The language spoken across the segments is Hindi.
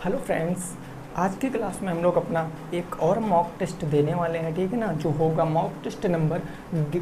हेलो फ्रेंड्स, आज की क्लास में हम लोग अपना एक और मॉक टेस्ट देने वाले हैं, ठीक है ना। जो होगा मॉक टेस्ट नंबर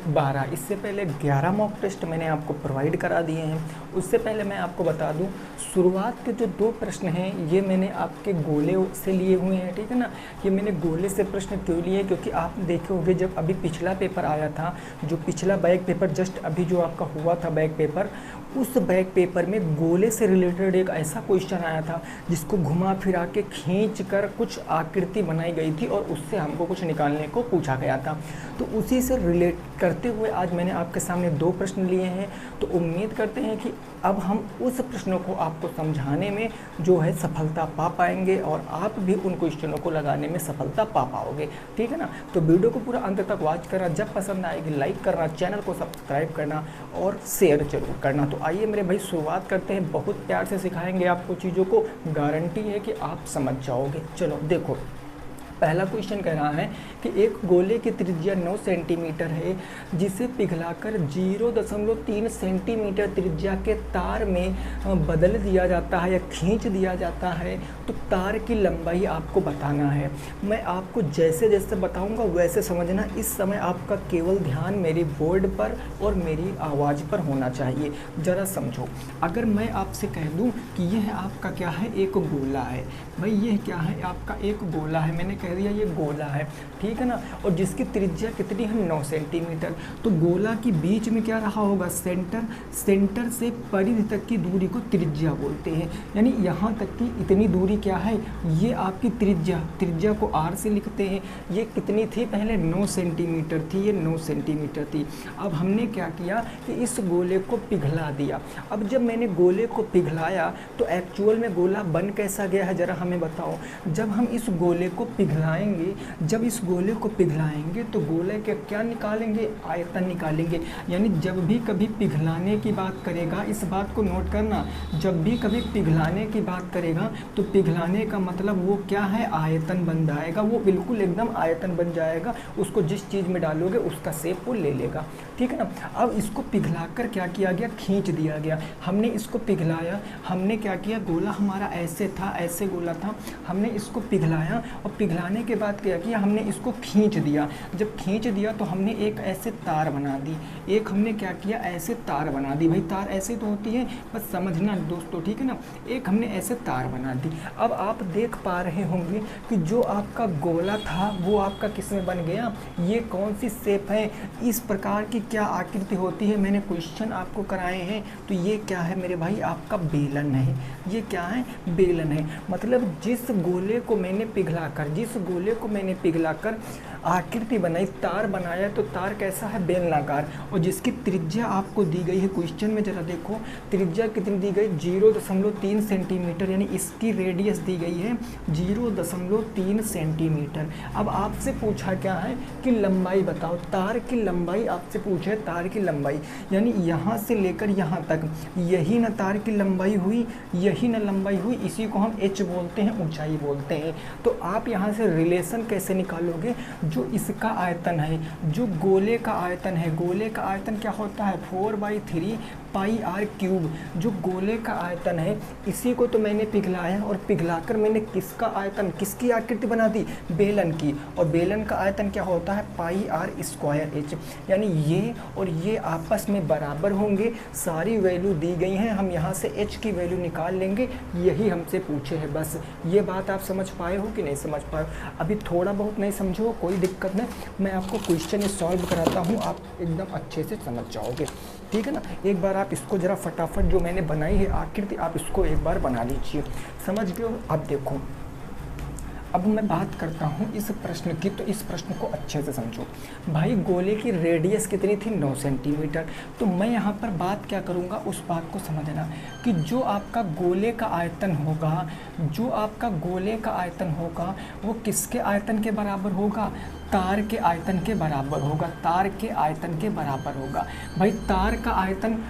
12। इससे पहले 11 मॉक टेस्ट मैंने आपको प्रोवाइड करा दिए हैं। उससे पहले मैं आपको बता दूं, शुरुआत के जो 2 प्रश्न हैं ये मैंने आपके गोले से लिए हुए हैं, ठीक है ना। ये मैंने गोले से प्रश्न क्यों लिए, क्योंकि आप देखे होंगे जब अभी पिछला पेपर आया था, जो पिछला बैक पेपर जस्ट अभी जो आपका हुआ था बैक पेपर, उस बैक पेपर में गोले से रिलेटेड एक ऐसा क्वेश्चन आया था जिसको घुमा फिरा के खींच कर कुछ आकृति बनाई गई थी और उससे हमको कुछ निकालने को पूछा गया था। तो उसी से रिलेट करते हुए आज मैंने आपके सामने 2 प्रश्न लिए हैं। तो उम्मीद करते हैं कि अब हम उस प्रश्नों को आपको समझाने में जो है सफलता पा पाएंगे और आप भी उन क्वेश्चनों को लगाने में सफलता पा पाओगे, ठीक है ना। तो वीडियो को पूरा अंत तक वॉच करना, जब पसंद आएगी लाइक करना, चैनल को सब्सक्राइब करना और शेयर जरूर करना। तो आइए मेरे भाई शुरुआत करते हैं। बहुत प्यार से सिखाएंगे आपको चीज़ों को, गारंटी है कि आप समझ जाओगे। चलो देखो, पहला क्वेश्चन कह रहा है कि एक गोले की त्रिज्या 9 सेंटीमीटर है जिसे पिघलाकर 0.3 सेंटीमीटर त्रिज्या के तार में बदल दिया जाता है या खींच दिया जाता है, तो तार की लंबाई आपको बताना है। मैं आपको जैसे जैसे बताऊंगा वैसे समझना। इस समय आपका केवल ध्यान मेरी बोर्ड पर और मेरी आवाज़ पर होना चाहिए। ज़रा समझो, अगर मैं आपसे कह दूं कि यह आपका क्या है, एक गोला है। भाई यह क्या है, आपका एक गोला है। मैंने कह दिया ये गोला है, ठीक है ना। और जिसकी त्रिज्या कितनी है, 9 सेंटीमीटर। तो गोला की बीच में क्या रहा होगा, सेंटर से परिधि तक की दूरी को त्रिज्या बोलते हैं। यानी यहाँ तक की इतनी दूरी क्या है, ये आपकी त्रिज्या को r से लिखते हैं। ये कितनी थी, पहले 9 सेंटीमीटर थी, ये 9 सेंटीमीटर थी। अब हमने क्या किया कि इस गोले को पिघला दिया। अब जब मैंने गोले को पिघलाया तो एक्चुअल में गोला बन कैसा गया है, ज़रा हमें बताओ। जब हम इस गोले को जब इस गोले को पिघलाएंगे तो गोले के क्या निकालेंगे, आयतन निकालेंगे। यानी जब भी कभी पिघलाने की बात करेगा, इस बात को नोट करना, जब भी कभी पिघलाने की बात करेगा तो पिघलाने का मतलब वो क्या है, आयतन बन जाएगा। वो बिल्कुल एकदम आयतन बन जाएगा। उसको जिस चीज़ में डालोगे उसका शेप वो ले लेगा, ठीक है ना। अब इसको पिघलाकर क्या किया गया, खींच दिया गया। हमने इसको पिघलाया, हमने क्या किया, गोला हमारा ऐसे था, ऐसे गोला था, हमने इसको पिघलाया और पिघलाने के बाद क्या किया, हमने इसको खींच दिया। जब खींच दिया तो हमने एक ऐसे तार बना दी, एक हमने क्या किया, ऐसे तार बना दी। भाई तार ऐसे तो होती है, बस समझना दोस्तों, ठीक है ना। एक हमने ऐसे तार बना दी। अब आप देख पा रहे होंगे कि जो आपका गोला था वो आपका किस में बन गया, ये कौन सी शेप है, इस प्रकार की क्या आकृति होती है, मैंने क्वेश्चन आपको कराए हैं। तो ये क्या है मेरे भाई, आपका बेलन है। ये क्या है, बेलन है। मतलब जिस गोले को मैंने पिघलाकर आकृति बनाई, तार बनाया, तो तार कैसा है, बेलनाकार। और जिसकी त्रिज्या आपको दी गई है क्वेश्चन में, जरा देखो त्रिज्या कितनी दी गई, 0.3 सेंटीमीटर। यानी इसकी रेडियस दी गई है 0.3 सेंटीमीटर। अब आपसे पूछा क्या है कि लंबाई बताओ, तार की लंबाई आपसे पूछे, तार की लंबाई यानी यहाँ से लेकर यहाँ तक, यही ना तार की लंबाई हुई, यही ना लंबाई हुई, इसी को हम h बोलते हैं, ऊंचाई बोलते हैं। तो आप यहाँ से रिलेशन कैसे निकालोगे, जो इसका आयतन है, जो गोले का आयतन है, गोले का आयतन क्या होता है, 4/3 पाई r क्यूब। जो गोले का आयतन है इसी को तो मैंने पिघलाया और पिघलाकर मैंने किसका आयतन, किसकी आकृति बना दी, बेलन की। और बेलन का आयतन क्या होता है, पाई r स्क्वायर h। यानी ये और ये आपस में बराबर होंगे। सारी वैल्यू दी गई हैं, हम यहाँ से h की वैल्यू निकाल लेंगे, यही हमसे पूछे है। बस ये बात आप समझ पाए हो कि नहीं समझ पाए हो। अभी थोड़ा बहुत नहीं समझो, कोई दिक्कत नहीं, मैं आपको क्वेश्चन सॉल्व कराता हूँ, आप एकदम अच्छे से समझ जाओगे, ठीक है ना। एक बार आप इसको ज़रा फटाफट जो मैंने बनाई है आकृति, आप इसको एक बार बना लीजिए, समझ गए हो। अब देखो, अब मैं बात करता हूँ इस प्रश्न की, तो इस प्रश्न को अच्छे से समझो। भाई गोले की रेडियस कितनी थी, 9 सेंटीमीटर। तो मैं यहाँ पर बात क्या करूँगा, उस बात को समझना कि जो आपका गोले का आयतन होगा, जो आपका गोले का आयतन होगा वो किसके आयतन के बराबर होगा, तार के आयतन के बराबर होगा, तार के आयतन के बराबर होगा। भाई तार का आयतन,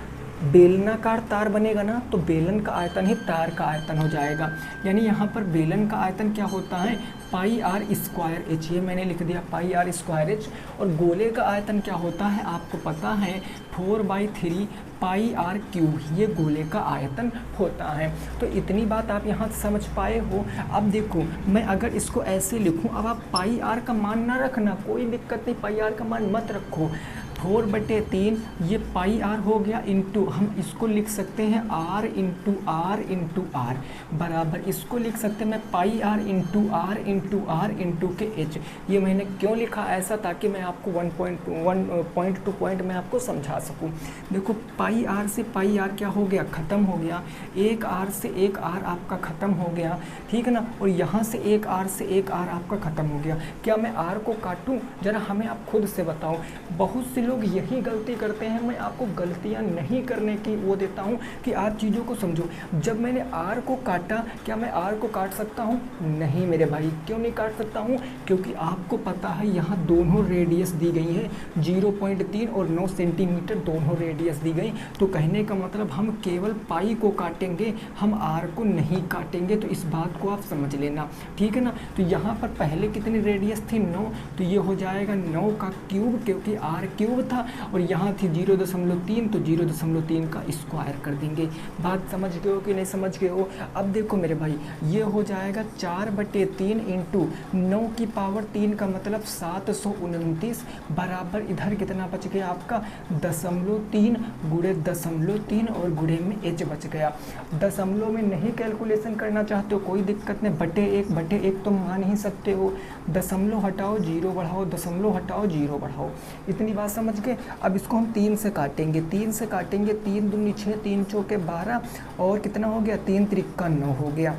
बेलनाकार तार बनेगा ना, तो बेलन का आयतन ही तार का आयतन हो जाएगा। यानी यहाँ पर बेलन का आयतन क्या होता है, पाई आर स्क्वायर एच, ये मैंने लिख दिया पाई आर स्क्वायर एच। और गोले का आयतन क्या होता है, आपको पता है 4/3 पाई आर क्यूब ये गोले का आयतन होता है। तो इतनी बात आप यहाँ समझ पाए हो। अब देखो मैं अगर इसको ऐसे लिखूँ, अब आप पाई आर का मान ना रखना, कोई दिक्कत नहीं, पाई आर का मान मत रखो। 4/3 ये पाई आर हो गया, इंटू हम इसको लिख सकते हैं आर इंटू आर बराबर इसको लिख सकते हैं मैं पाई आर इंटू आर इंटू के एच। ये मैंने क्यों लिखा ऐसा, ताकि मैं आपको 1 टू पॉइंट मैं आपको समझा सकूं। देखो पाई आर से पाई आर क्या हो गया, ख़त्म हो गया, एक आर से एक आर आपका ख़त्म हो गया, ठीक है ना, और यहाँ से एक आर से एक आर आपका ख़त्म हो गया। क्या मैं आर को काटूँ, ज़रा हमें आप खुद से बताओ। बहुत से लोग यही गलती करते हैं, मैं आपको गलतियां नहीं करने की वो देता हूं कि आप चीज़ों को समझो। जब मैंने आर को काटा, क्या मैं आर को काट सकता हूं? नहीं मेरे भाई, क्यों नहीं काट सकता हूं? क्योंकि आपको पता है यहाँ दोनों रेडियस दी गई है, 0.3 और 9 सेंटीमीटर दोनों रेडियस दी गई। तो कहने का मतलब हम केवल पाई को काटेंगे, हम आर को नहीं काटेंगे। तो इस बात को आप समझ लेना, ठीक है ना। तो यहाँ पर पहले कितनी रेडियस थी, 9, तो ये हो जाएगा 9 का क्यूब, क्योंकि आर क्यूब था, और यहाँ थी 0.3, तो 0.3 का स्क्वायर कर देंगे। बात समझ गए हो कि नहीं समझ गए हो? अब देखो मेरे भाई, ये हो जाएगा 4/3 इंटू 9 की पावर 3 का मतलब 729 बराबर इधर कितना बच गया आपका 0.3 गुणे 0.3 और गुणे में h बच गया। दशमलव में नहीं कैलकुलेशन करना चाहते हो कोई दिक्कत नहीं, बटे एक तो मान ही सकते हो। दशमलव हटाओ 0 बढ़ाओ, दशमलव हटाओ 0 बढ़ाओ, इतनी बात समझ गए। अब इसको हम 3 से काटेंगे, 3 दूनी 6, 3 चौके 12 और कितना हो गया 3 त्रिक्का 9 हो गया।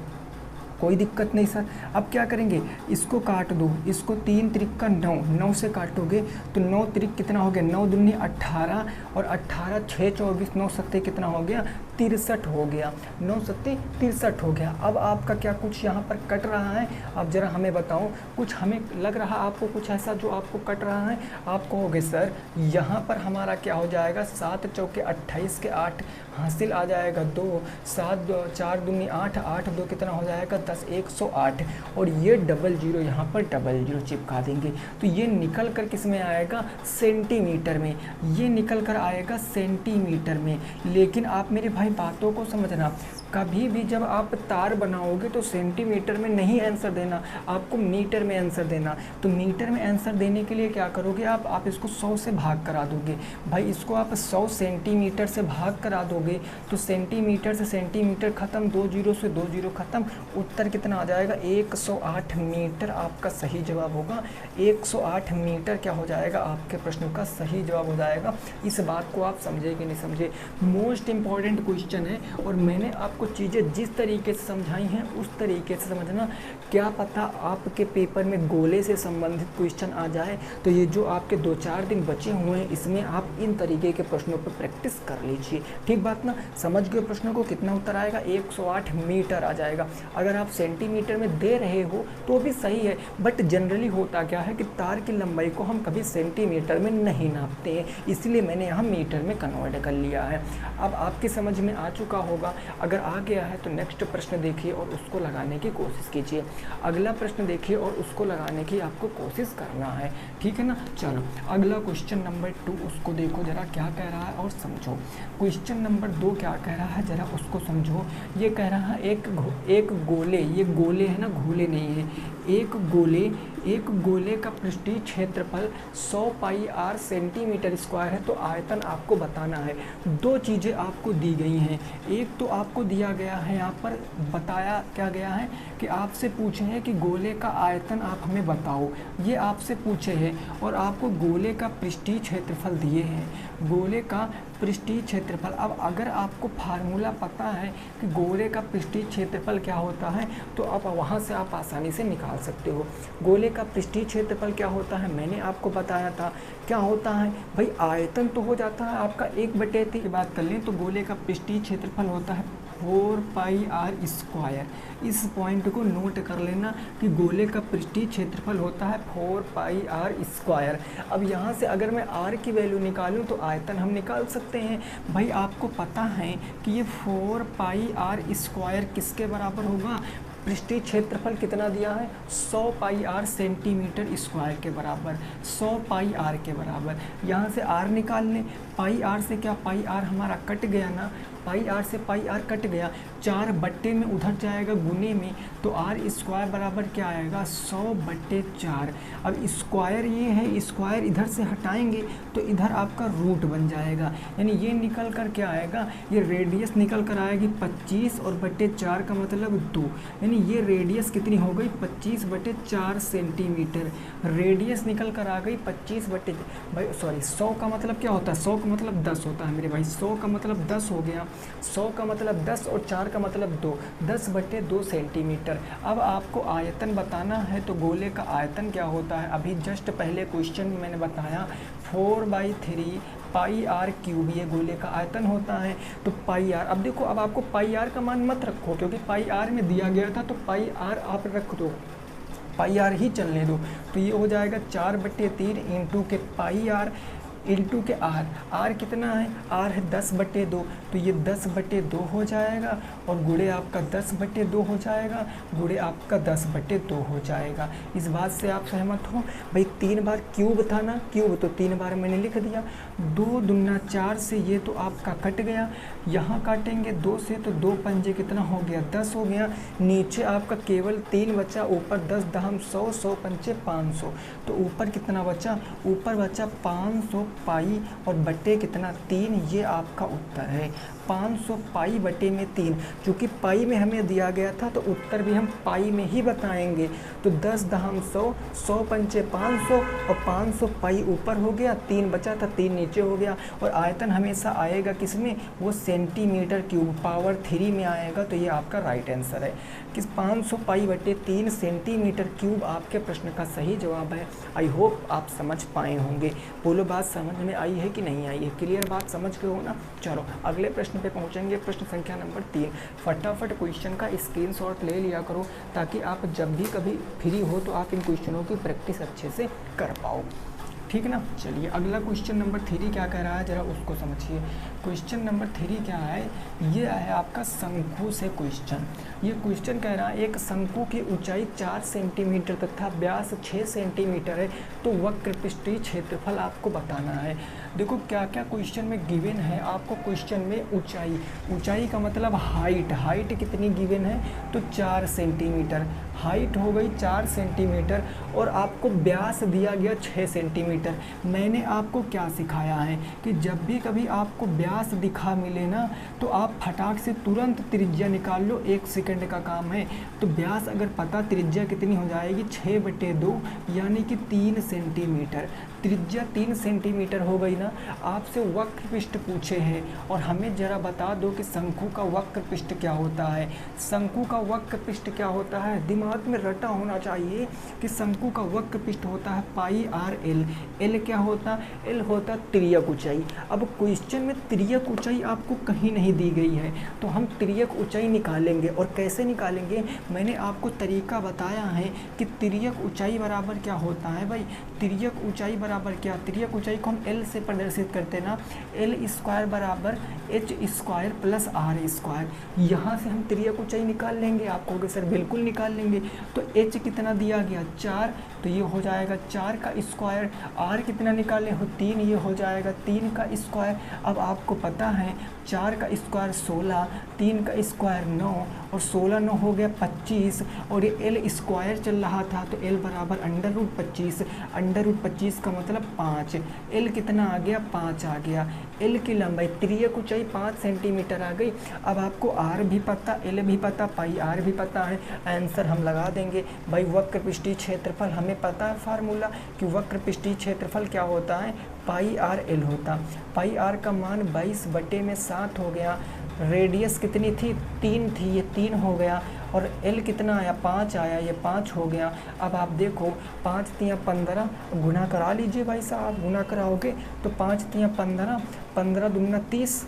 कोई दिक्कत नहीं सर। अब क्या करेंगे, इसको काट दो, इसको 3 त्रिक्का 9, 9 से काटोगे तो 9 त्रिक कितना हो गया, 9 दूनी 18 और 18 6 24 9 सत्ते कितना हो गया 63 हो गया, 9 सत्ते 63 हो गया। अब आपका क्या कुछ यहाँ पर कट रहा है, अब जरा हमें बताओ, कुछ हमें लग रहा आपको कुछ ऐसा जो आपको कट रहा है? आप कहोगे सर यहाँ पर हमारा क्या हो जाएगा 7 चौके 28 के 8 हासिल आ जाएगा 2, 7 4 दूनी 8, 8 2 कितना हो जाएगा 10, 108 और ये 00 यहाँ पर 00 चिपका देंगे। तो ये निकल कर किस में आएगा, सेंटीमीटर में, ये निकल कर आएगा सेंटीमीटर में। लेकिन आप मेरे भाई बातों को समझना, कभी भी जब आप तार बनाओगे तो सेंटीमीटर में नहीं आंसर देना, आपको मीटर में आंसर देना। तो मीटर में आंसर देने के लिए क्या करोगे आप इसको 100 से भाग करा दोगे। भाई इसको आप 100 सेंटीमीटर से भाग करा दोगे तो सेंटीमीटर से सेंटीमीटर खत्म, 2 0 से 2 0 खत्म, उत्तर कितना आ जाएगा 108 मीटर आपका सही जवाब होगा। 108 मीटर क्या हो जाएगा, आपके प्रश्न का सही जवाब हो जाएगा। इस बात को आप समझे कि नहीं समझे, मोस्ट इंपॉर्टेंट क्वेश्चन है और मैंने आपको चीज़ें जिस तरीके से समझाई हैं उस तरीके से समझना। क्या पता आपके पेपर में गोले से संबंधित क्वेश्चन आ जाए, तो ये जो आपके 2-4 दिन बचे हुए हैं इसमें आप इन तरीके के प्रश्नों पर प्रैक्टिस कर लीजिए, ठीक बात ना। समझ गए प्रश्नों को, कितना उत्तर आएगा 108 मीटर आ जाएगा। अगर आप सेंटीमीटर में दे रहे हो तो भी सही है, बट जनरली होता क्या है कि तार की लंबाई को हम कभी सेंटीमीटर में नहीं नापते हैं, इसलिए मैंने यहाँ मीटर में कन्वर्ट कर लिया है। अब आपकी समझ में आ चुका होगा, अगर आ गया है तो नेक्स्ट प्रश्न देखिए और उसको लगाने की कोशिश कीजिए। अगला प्रश्न देखिए और उसको लगाने की आपको कोशिश करना है, ठीक है ना। चलो अगला क्वेश्चन नंबर 2, उसको देखो जरा क्या कह रहा है और समझो। क्वेश्चन नंबर 2 क्या कह रहा है जरा उसको समझो। ये कह रहा है एक गोले, ये गोले है ना, घोले नहीं है, एक गोले का पृष्ठीय क्षेत्रफल 100 पाई आर सेंटीमीटर स्क्वायर है। तो आयतन आपको बताना है। दो चीज़ें आपको दी गई हैं, एक तो आपको दिया गया है यहाँ पर, बताया क्या गया है कि आपसे पूछे हैं कि गोले का आयतन आप हमें बताओ, ये आपसे पूछे हैं, और आपको गोले का पृष्ठीय क्षेत्रफल दिए हैं, गोले का पृष्ठीय क्षेत्रफल। अब अगर आपको फार्मूला पता है कि गोले का पृष्ठीय क्षेत्रफल क्या होता है तो आप वहाँ से आप आसानी से निकाल सकते हो। गोले का पृष्ठीय क्षेत्रफल क्या होता है, मैंने आपको बताया था क्या होता है भाई, आयतन तो हो जाता है आपका 1/3 की बात कर लें तो गोले का पृष्ठीय क्षेत्रफल होता है 4 पाई आर स्क्वायर। इस पॉइंट को नोट कर लेना कि गोले का पृष्ठीय क्षेत्रफल होता है 4 पाई आर स्क्वायर। अब यहाँ से अगर मैं आर की वैल्यू निकालूँ तो आयतन हम निकाल सकते हैं। भाई आपको पता है कि ये 4 पाई आर स्क्वायर किसके बराबर होगा, पृष्ठीय क्षेत्रफल कितना दिया है 100 पाई आर सेंटीमीटर स्क्वायर के बराबर, 100 पाई आर के बराबर। यहाँ से आर निकाल लें, पाई आर से क्या, पाई आर हमारा कट गया ना, पाई आर से पाई आर कट गया, 4 बट्टे में उधर जाएगा गुने में, तो आर स्क्वायर बराबर क्या आएगा 100/4। अब स्क्वायर ये है, स्क्वायर इधर से हटाएंगे तो इधर आपका रूट बन जाएगा, यानी ये निकल कर क्या आएगा, ये रेडियस निकल कर आएगी 25 और बट्टे 4 का मतलब 2, यानी ये रेडियस कितनी हो गई 25/4 सेंटीमीटर। रेडियस निकल कर आ गई 100 का मतलब क्या होता है, 100 का मतलब 10 होता है मेरे भाई, 100 का मतलब 10 हो गया, 100 का मतलब 10 और 4 का मतलब 2, 10/2 सेंटीमीटर। अब आपको आयतन बताना है, तो गोले का आयतन क्या होता है, अभी जस्ट पहले क्वेश्चन में मैंने बताया 4/3 पाई आर क्यूब ये गोले का आयतन होता है। तो पाई आर, अब देखो, अब आपको पाई आर का मान मत रखो क्योंकि पाई आर में दिया गया था, तो पाई आर आप रख दो, पाई आर ही चलने दो। तो ये हो जाएगा 4/3 इंटू के पाई आर इंटू के आर, आर कितना है, आर है 10/2, तो ये 10/2 हो जाएगा और गुणे आपका 10/2 हो जाएगा, गुणे आपका 10/2 हो जाएगा। इस बात से आप सहमत हो भाई। 3 बार क्यूब था ना, क्यूब तो 3 बार मैंने लिख दिया, 2 दूना 4 से ये तो आपका कट गया, यहाँ काटेंगे 2 से तो 2 पंजे कितना हो गया 10 हो गया, नीचे आपका केवल 3 बचा, ऊपर 10 दहम 100, 100 पंचे 500, तो ऊपर कितना बचा, ऊपर बचा 500 पाई और बटे कितना 3, ये आपका उत्तर है 500 पाई बटे में 3। चूँकि पाई में हमें दिया गया था तो उत्तर भी हम पाई में ही बताएंगे। तो 10 दहम 100, 100 पंचे 500 और 500 पाई ऊपर हो गया, 3 बचा था 3 नीचे हो गया। और आयतन हमेशा आएगा किस में, वो सेंटीमीटर क्यूब पावर 3 में आएगा, तो ये आपका राइट आंसर है कि 500 पाई बटे 3 सेंटीमीटर क्यूब आपके प्रश्न का सही जवाब है। आई होप आप समझ पाए होंगे। बोलो बात समझ में आई है कि नहीं आई है, क्लियर बात समझ गए हो ना। चलो अगले प्रश्न पे पहुंचेंगे, प्रश्न संख्या नंबर 3। फटाफट क्वेश्चन का स्क्रीनशॉट ले लिया करो ताकि आप जब भी कभी फ्री हो तो आप इन क्वेश्चनों की प्रैक्टिस अच्छे से कर पाओ, ठीक ना। चलिए अगला क्वेश्चन नंबर 3 क्या कह रहा है, जरा उसको समझिए। क्वेश्चन नंबर 3 क्या है, ये है आपका शंकु से क्वेश्चन। ये क्वेश्चन कह रहा है एक शंकु की ऊंचाई 4 सेंटीमीटर तथा व्यास 6 सेंटीमीटर है, तो वक्र पृष्ठीय क्षेत्रफल आपको बताना है। देखो क्या क्या क्वेश्चन में गिवन है आपको, क्वेश्चन में ऊंचाई, ऊंचाई का मतलब हाइट, हाइट कितनी गिवन है, तो 4 सेंटीमीटर, हाइट हो गई 4 सेंटीमीटर, और आपको व्यास दिया गया 6 सेंटीमीटर। मैंने आपको क्या सिखाया है कि जब भी कभी आपको व्यास दिखा मिले ना, तो आप फटाक से तुरंत त्रिज्या निकाल लो, 1 सेकंड का काम है। तो व्यास अगर पता, त्रिज्या कितनी हो जाएगी 6/2 यानी कि 3 सेंटीमीटर। त्रिज्या 3 सेंटीमीटर हो गई ना। आपसे वक्र पृष्ठ पूछे हैं और हमें जरा बता दो कि शंकु का वक्र पृष्ठ क्या होता है। शंकु का वक्र पृष्ठ क्या होता है, दिमाग में रटा होना चाहिए कि शंकु का वक्र पृष्ठ होता है पाई आर एल। एल क्या होता, एल होता तिर्यक ऊंचाई। अब क्वेश्चन में तिर्यक ऊंचाई आपको कहीं नहीं दी गई है, तो हम तिर्यक ऊंचाई निकालेंगे। और कैसे निकालेंगे, मैंने आपको तरीका बताया है कि तिर्यक ऊंचाई बराबर क्या होता है भाई, तिर्यक ऊंचाई बराबर क्या, तिर्यक ऊंचाई को हम एल से प्रदर्शित करते ना, एल स्क्वायर बराबर H square plus R square. यहाँ से हम तिर्यक ऊंचाई निकाल लेंगे। आप कहोगे सर बिल्कुल निकाल लेंगे, तो एच कितना दिया गया 4, तो ये हो जाएगा 4 का स्क्वायर, आर कितना निकाले हो 3, ये हो जाएगा 3 का स्क्वायर। अब आपको पता है 4 का स्क्वायर 16, 3 का स्क्वायर 9 और 16 9 हो गया 25, और ये एल स्क्वायर चल रहा था तो एल बराबर √25, √25 का मतलब 5, एल कितना आ गया 5 आ गया। एल की लंबाई, त्रियक ऊंचाई 5 सेंटीमीटर आ गई। अब आपको आर भी पता, एल भी पता, पाई आर भी पता है, आंसर हम लगा देंगे भाई। वक्र पृष्ठीय क्षेत्रफल हमें पता है फार्मूला कि वक्र पृष्ठीय क्षेत्रफल क्या होता है, पाई आर एल होता। पाई आर का मान 22/7 हो गया। रेडियस कितनी थी 3 थी, ये 3 हो गया, और एल कितना आया 5 आया, ये 5 हो गया। अब आप देखो 5 तियाँ 15, गुना करा लीजिए भाई साहब, गुना कराओगे तो 5 तियाँ 15, 15 दूना 30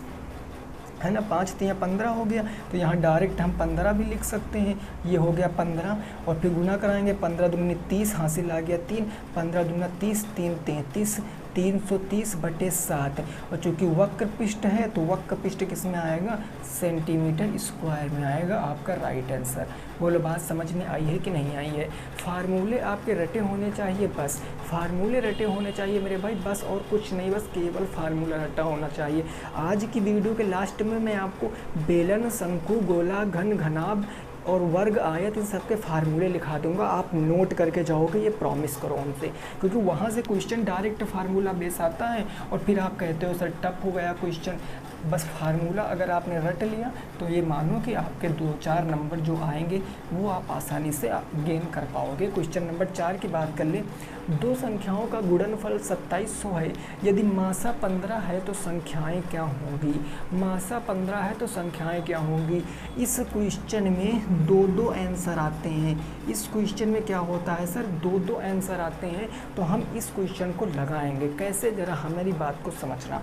है ना, 5 तियाँ 15 हो गया। तो यहाँ डायरेक्ट हम 15 भी लिख सकते हैं, ये हो गया 15, और फिर गुना कराएंगे 15 दूनी 30, हासिल आ गया 3, 15 दूना 30, 3 33, 330/7, और चूँकि वक्र पृष्ठ है तो वक्र पृष्ठ किस में आएगा, सेंटीमीटर स्क्वायर में आएगा आपका राइट आंसर। बोलो बात समझ में आई है कि नहीं आई है। फार्मूले आपके रटे होने चाहिए, बस फार्मूले रटे होने चाहिए मेरे भाई, बस और कुछ नहीं, बस केवल फार्मूला रटा होना चाहिए। आज की वीडियो के लास्ट में मैं आपको बेलन, शंकु, गोला, घन, घनाभ और वर्ग, आयत, इन सब के फार्मूले लिखा दूंगा, आप नोट करके जाओगे, ये प्रॉमिस करो हमसे, क्योंकि वहाँ से क्वेश्चन डायरेक्ट फार्मूला बेस आता है और फिर आप कहते हो सर टफ हो गया क्वेश्चन। बस फार्मूला अगर आपने रट लिया तो ये मानो कि आपके 2-4 नंबर जो आएंगे वो आप आसानी से गेन कर पाओगे। क्वेश्चन नंबर 4 की बात कर ले। दो संख्याओं का गुणनफल 2700 है, यदि मासा 15 है तो संख्याएं क्या होंगी। मासा 15 है तो संख्याएं क्या होंगी। इस क्वेश्चन में 2-2 आंसर आते हैं। इस क्वेश्चन में क्या होता है सर, 2-2 आंसर आते हैं, तो हम इस क्वेश्चन को लगाएंगे कैसे, ज़रा हमारी बात को समझना।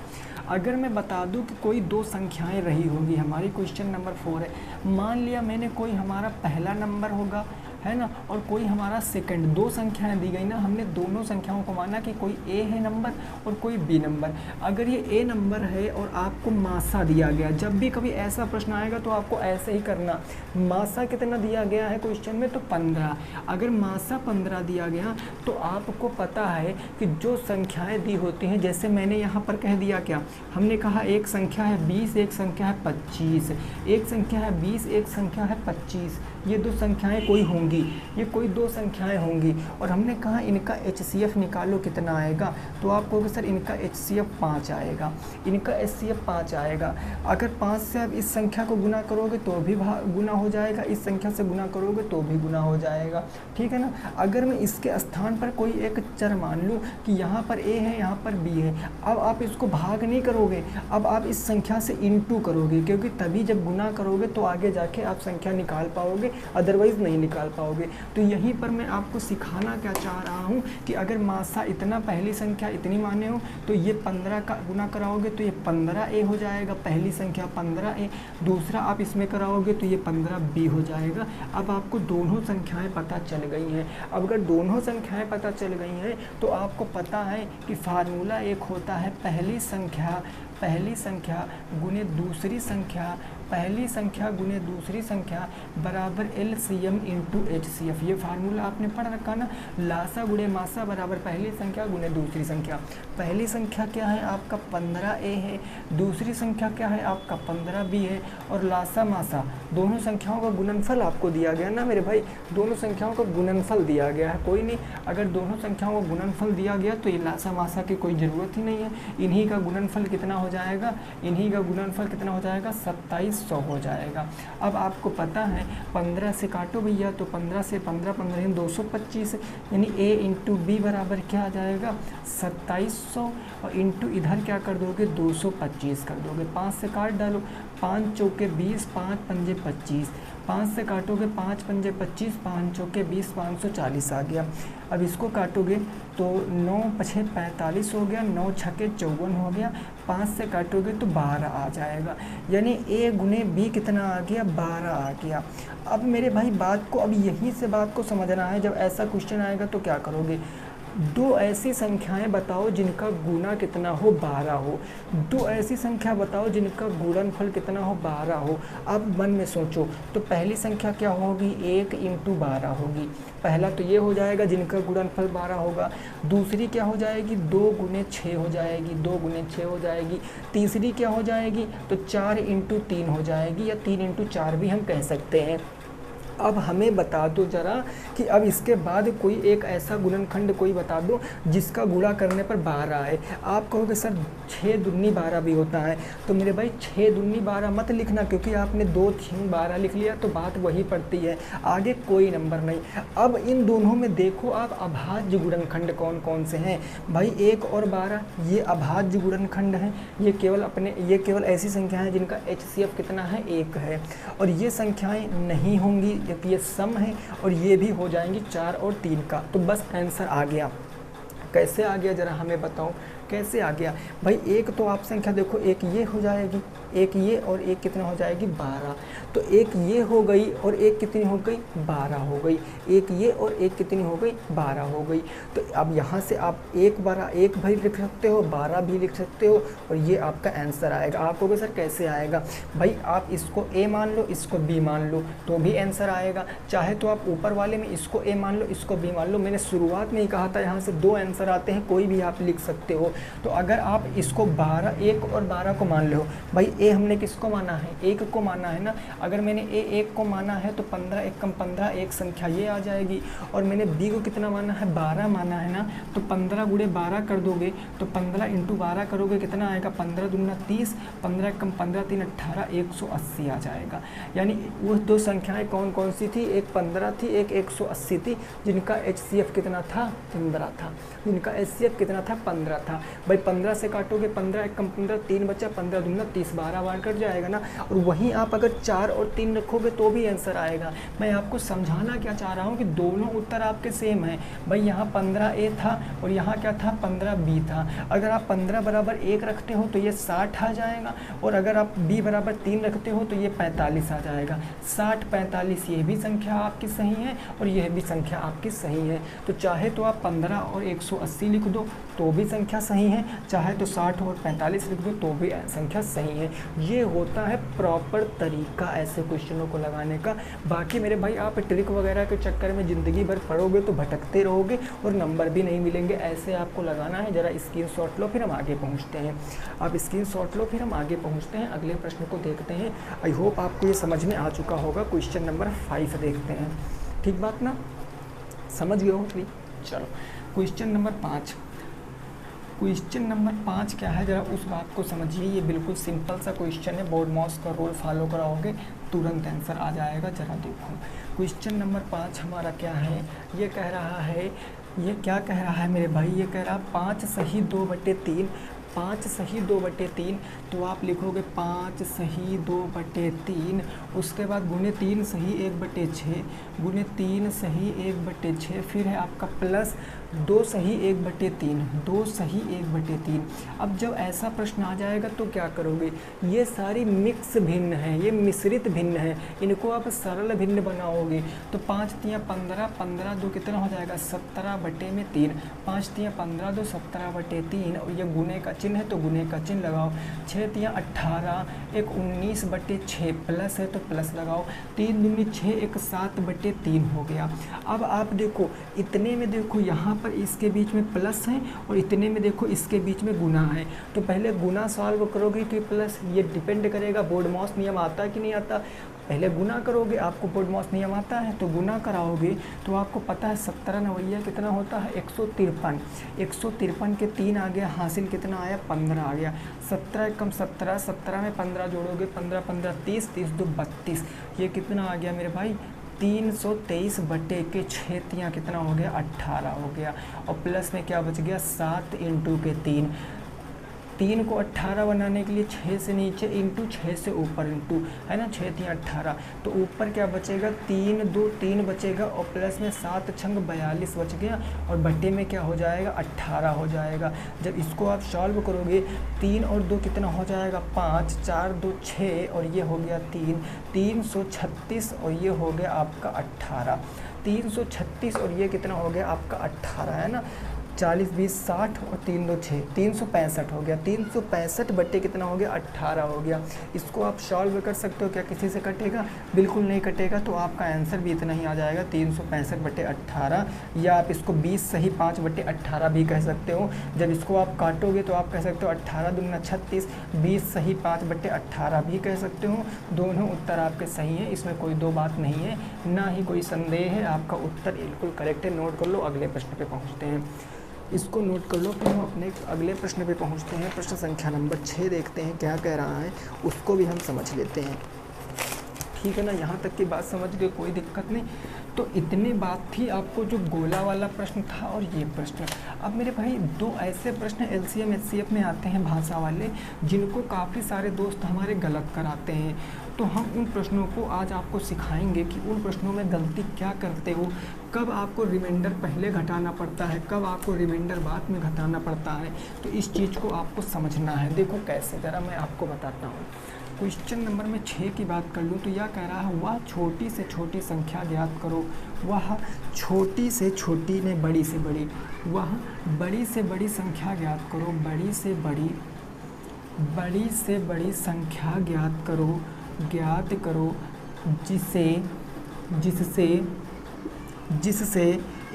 अगर मैं बता दूं कि कोई 2 संख्याएं रही होंगी, हमारी क्वेश्चन नंबर 4 है, मान लिया मैंने कोई हमारा पहला नंबर होगा, है ना, और कोई हमारा सेकंड, 2 संख्याएं दी गई ना, हमने दोनों संख्याओं को माना कि कोई ए है नंबर और कोई बी नंबर। अगर ये ए नंबर है और आपको मासा दिया गया, जब भी कभी ऐसा प्रश्न आएगा तो आपको ऐसे ही करना, मासा कितना दिया गया है क्वेश्चन में, तो 15। अगर मासा 15 दिया गया तो आपको पता है कि जो संख्याएँ दी होती हैं, जैसे मैंने यहाँ पर कह दिया, क्या हमने कहा, एक संख्या है 20, एक संख्या है 25, एक संख्या है 20, एक संख्या है 25, ये 2 संख्याएं कोई होंगी, ये कोई 2 संख्याएं होंगी, और हमने कहा इनका HCF निकालो कितना आएगा, तो आप कहोगे सर इनका HCF 5 आएगा, इनका HCF 5 आएगा। अगर 5 से आप इस संख्या को गुना करोगे तो भी गुना हो जाएगा, इस संख्या से गुना करोगे तो भी गुना हो जाएगा, ठीक है ना। अगर मैं इसके स्थान पर कोई एक चर मान लूँ कि यहाँ पर A है, यहाँ पर B है, अब आप इसको भाग नहीं करोगे, अब आप इस संख्या से इंटू करोगे, क्योंकि तभी जब गुना करोगे तो आगे जाके आप संख्या निकाल पाओगे, अदरवाइज़ नहीं निकाल पाओगे। तो यहीं पर मैं आपको सिखाना क्या चाह रहा हूँ कि अगर मासा इतना, पहली संख्या इतनी माने हो, तो ये 15 का गुना कराओगे तो ये 15A हो जाएगा, पहली संख्या 15A, दूसरा आप इसमें कराओगे तो ये 15B हो जाएगा। अब आपको दोनों संख्याएं पता चल गई हैं। अब अगर दोनों संख्याएं पता चल गई हैं तो आपको पता है कि फार्मूला एक होता है, पहली संख्या गुने दूसरी संख्या, पहली संख्या गुने दूसरी संख्या बराबर LCM इंटू HCF। ये फार्मूला आपने पढ़ रखा ना, लासा गुणे मासा बराबर पहली संख्या गुने दूसरी संख्या। पहली संख्या क्या है आपका 15A है, दूसरी संख्या क्या है आपका 15B है, और लासा मासा दोनों संख्याओं का गुणनफल आपको दिया गया ना मेरे भाई, दोनों संख्याओं का गुणनफल दिया गया है। कोई नहीं, अगर दोनों संख्याओं का गुणनफल दिया गया तो ये लासा मासा की कोई ज़रूरत ही नहीं है। इन्हीं का गुणनफल कितना हो जाएगा, इन्हीं का गुणनफल कितना हो जाएगा, 2700 हो जाएगा। अब आपको पता है 15 से काटो भैया, तो 15 से 15 225, यानी A इंटू बी बराबर क्या आ जाएगा 2700, और इंटू इधर क्या कर दोगे 225 कर दोगे। 5 से काट डालो, 5 चौके 20, 5 पंजे 25, 5 से काटोगे 5 पंजे 25, 5 चौके 20, 540 आ गया। अब इसको काटोगे तो 9 पछे 45 हो गया, 9 छके 54 हो गया, 5 से काटोगे तो 12 आ जाएगा, यानी A गुने B कितना आ गया 12 आ गया। अब मेरे भाई बात को, अब यहीं से बात को समझना है, जब ऐसा क्वेश्चन आएगा तो क्या करोगे, 2 ऐसी संख्याएं बताओ जिनका गुना कितना हो 12 हो, 2 ऐसी संख्या बताओ जिनका गुणनफल कितना हो 12 हो। अब मन में सोचो, तो पहली संख्या क्या होगी 1 इंटू 12 होगी, पहला तो ये हो जाएगा जिनका गुणनफल 12 होगा। दूसरी क्या हो जाएगी 2 गुने 6 हो जाएगी, 2 गुने 6 हो जाएगी। तीसरी क्या हो जाएगी, तो 4 इंटू 3 हो जाएगी, या 3 इंटू 4 भी हम कह सकते हैं। अब हमें बता दो ज़रा कि अब इसके बाद कोई एक ऐसा गुणनखंड कोई बता दो जिसका गुणा करने पर 12 आए। आप कहोगे सर 6 दूनी 12 भी होता है, तो मेरे भाई 6 दूनी 12 मत लिखना, क्योंकि आपने 2 3 12 लिख लिया तो बात वही पड़ती है, आगे कोई नंबर नहीं। अब इन दोनों में देखो आप अभाज्य गुणनखंड कौन कौन से हैं भाई, 1 और 12 ये अभाज्य गुणनखंड हैं, ये केवल ऐसी संख्याएं हैं जिनका HCF कितना है 1 है, और ये संख्याएं नहीं होंगी, ये सम है, और ये भी हो जाएंगी 4 और 3 का। तो बस आंसर आ गया। कैसे आ गया ज़रा हमें बताओ, कैसे आ गया भाई? एक तो आप संख्या देखो, एक ये हो जाएगी, एक ये और एक कितना हो जाएगी 12। तो एक ये हो गई और एक कितनी हो गई 12 हो गई, एक ये और एक कितनी हो गई 12 हो गई। तो अब यहाँ से आप 1 1 भी लिख सकते हो, 12 भी लिख सकते हो और ये आपका आंसर आएगा। आप कहोगे सर कैसे आएगा? भाई आप इसको ए मान लो, इसको बी मान लो तो भी आंसर आएगा। चाहे तो आप ऊपर वाले में इसको ए मान लो, इसको बी मान लो। मैंने शुरुआत में ही कहा था यहाँ से 2 आंसर आते हैं, कोई भी आप लिख सकते हो। तो अगर आप इसको 12 1 और 12 को मान लो, भाई ए हमने किसको माना है? 1 को माना है ना। अगर मैंने ए 1 को माना है तो 15 1 कम 15 एक संख्या ये आ जाएगी। और मैंने बी को कितना माना है? 12 माना है ना। तो 15 गुणे 12 कर दोगे तो 15 इंटू 12 करोगे कितना आएगा? 15 दूना 30, 15 कम 15 3 18, 180 आ जाएगा। यानी वो 2 संख्याएं कौन कौन सी थी? एक 15 थी, एक 180 थी, जिनका HCF कितना था? 15 था। जिनका HCF कितना था? 15 था। भाई 15 से काटोगे 15 1 कम 15 3 बचा, 15 दूना 30, 12 बार कट जाएगा ना। और वहीं आप अगर 4 और 3 रखोगे तो भी आंसर आएगा। मैं आपको समझाना क्या चाह रहा हूँ कि दोनों उत्तर आपके सेम हैं। भाई यहाँ 15A था और यहाँ क्या था? 15B था। अगर आप 15 बराबर 1 रखते हो तो ये 60 आ जाएगा और अगर आप B बराबर 3 रखते हो तो ये 45 आ जाएगा। 60 45 ये भी संख्या आपकी सही है और यह भी संख्या आपकी सही है। तो चाहे तो आप 15 और 180 लिख दो तो भी संख्या सही है, चाहे तो 60 और 45 लिख दो तो भी संख्या सही है। ये होता है प्रॉपर तरीका ऐसे क्वेश्चनों को लगाने का। बाकी मेरे भाई आप ट्रिक वगैरह के चक्कर में ज़िंदगी भर पढ़ोगे तो भटकते रहोगे और नंबर भी नहीं मिलेंगे। ऐसे आपको लगाना है। ज़रा स्क्रीनशॉट लो फिर हम आगे पहुँचते हैं। आप स्क्रीनशॉट लो फिर हम आगे पहुँचते हैं, अगले प्रश्न को देखते हैं। आई होप आपको ये समझ में आ चुका होगा। क्वेश्चन नंबर 5 देखते हैं। ठीक बात ना? समझ गए हो? चलो क्वेश्चन नंबर 5। क्वेश्चन नंबर 5 क्या है, ज़रा उस बात को समझिए। ये बिल्कुल सिंपल सा क्वेश्चन है, बोर्ड मॉस का रूल फॉलो कराओगे तुरंत आंसर आ जाएगा। ज़रा देखो क्वेश्चन नंबर 5 हमारा क्या है। ये कह रहा है, ये क्या कह रहा है मेरे भाई? ये कह रहा है 5 सही 2/3, 5 सही 2/3। तो आप लिखोगे 5 सही 2/3, उसके बाद गुने 3 सही 1/6, गुने 3 सही 1/6, फिर है आपका प्लस 2 सही 1/3, 2 सही 1/3। अब जब ऐसा प्रश्न आ जाएगा तो क्या करोगे? ये सारी मिक्स भिन्न है, ये मिश्रित भिन्न है, इनको आप सरल भिन्न बनाओगे। तो 5 तियाँ 15, 15 2 कितना हो जाएगा? 17/3, 5 तियाँ 15 2 17/3 और ये गुने का चिन्ह है तो गुने का चिन्ह लगाओ। 6 तियाँ 18, एक 19/6 प्लस है तो प्लस लगाओ। 3 दूनी 6, एक 7/3 हो गया। अब आप देखो इतने में, देखो यहाँ पर इसके बीच में प्लस है और इतने में देखो इसके बीच में गुना है। तो पहले गुना सॉल्व करोगे तो प्लस, ये डिपेंड करेगा बोर्ड मॉस नियम आता है कि नहीं आता। पहले गुना करोगे, आपको बोर्ड मॉस नियम आता है तो गुना कराओगे तो आपको पता है 17 9 कितना होता है? 153। 153 के 3 आ गया, हासिल कितना आया? 15 आ गया। 17 कम 17, 17 में 15 जोड़ोगे, 15 15 30, 30 2 32। ये कितना आ गया मेरे भाई? 323/6 तियाँ कितना हो गया? 18 हो गया। और प्लस में क्या बच गया? 7 इंटू के 3। 3 को 18 बनाने के लिए 6 से नीचे इंटू 6 से ऊपर इंटू, है ना, 6 तियाँ 18। तो ऊपर क्या बचेगा? 3 2 3 बचेगा और प्लस में 7 छंग 42 बच गया और बट्टे में क्या हो जाएगा? 18 हो जाएगा। जब इसको आप सॉल्व करोगे 3 और 2 कितना हो जाएगा? 5, 4 2 6 और ये हो गया 3, 336 और ये हो गया आपका 18। 336 और ये कितना हो गया? आपका 18, है ना। 40 20 60 और 3 2 6, 365 हो गया। 365 बट्टे कितना हो गया? 18 हो गया। इसको आप सॉल्व कर सकते हो, क्या किसी से कटेगा? बिल्कुल नहीं कटेगा। तो आपका आंसर भी इतना ही आ जाएगा, 365/18। या आप इसको 20 सही 5/18 भी कह सकते हो। जब इसको आप काटोगे तो आप कह सकते हो 18 दूना 36, 20 सही 5/18 भी कह सकते हो। दोनों उत्तर आपके सही हैं, इसमें कोई दो बात नहीं है, ना ही कोई संदेह है। आपका उत्तर बिल्कुल करेक्ट है। नोट कर लो, अगले प्रश्न पे पहुँचते हैं। इसको नोट कर लो, फिर हम अपने अगले प्रश्न पे पहुंचते हैं। प्रश्न संख्या नंबर 6 देखते हैं क्या कह रहा है, उसको भी हम समझ लेते हैं। ठीक है ना, यहाँ तक की बात समझ गए, कोई दिक्कत नहीं। तो इतनी बात थी आपको जो गोला वाला प्रश्न था और ये प्रश्न। अब मेरे भाई दो ऐसे प्रश्न LCM HCF में आते हैं भाषा वाले, जिनको काफ़ी सारे दोस्त हमारे गलत कराते हैं। तो हम उन प्रश्नों को आज आपको सिखाएंगे कि उन प्रश्नों में गलती क्या करते हो, कब आपको रिमाइंडर पहले घटाना पड़ता है, कब आपको रिमाइंडर बाद में घटाना पड़ता है। तो इस चीज़ को आपको समझना है। देखो कैसे, ज़रा मैं आपको बताता हूँ। क्वेश्चन नंबर में 6 की बात कर लूँ तो यह कह रहा है वह छोटी से छोटी संख्या ज्ञात करो। वह छोटी से छोटी ने बड़ी से बड़ी, वह बड़ी से बड़ी संख्या ज्ञात करो। बड़ी से बड़ी संख्या ज्ञात करो जिससे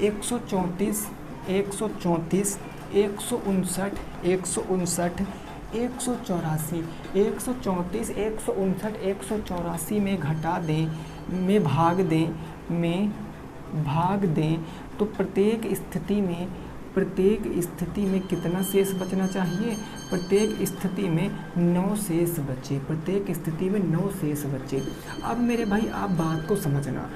134, 159, 159, 159, 184, 134, 159, 184 में घटा दें, में भाग दें तो प्रत्येक स्थिति में कितना शेष बचना चाहिए? प्रत्येक स्थिति में 9 शेष बचे। प्रत्येक स्थिति में 9 शेष बचे। अब मेरे भाई आप बात को समझना,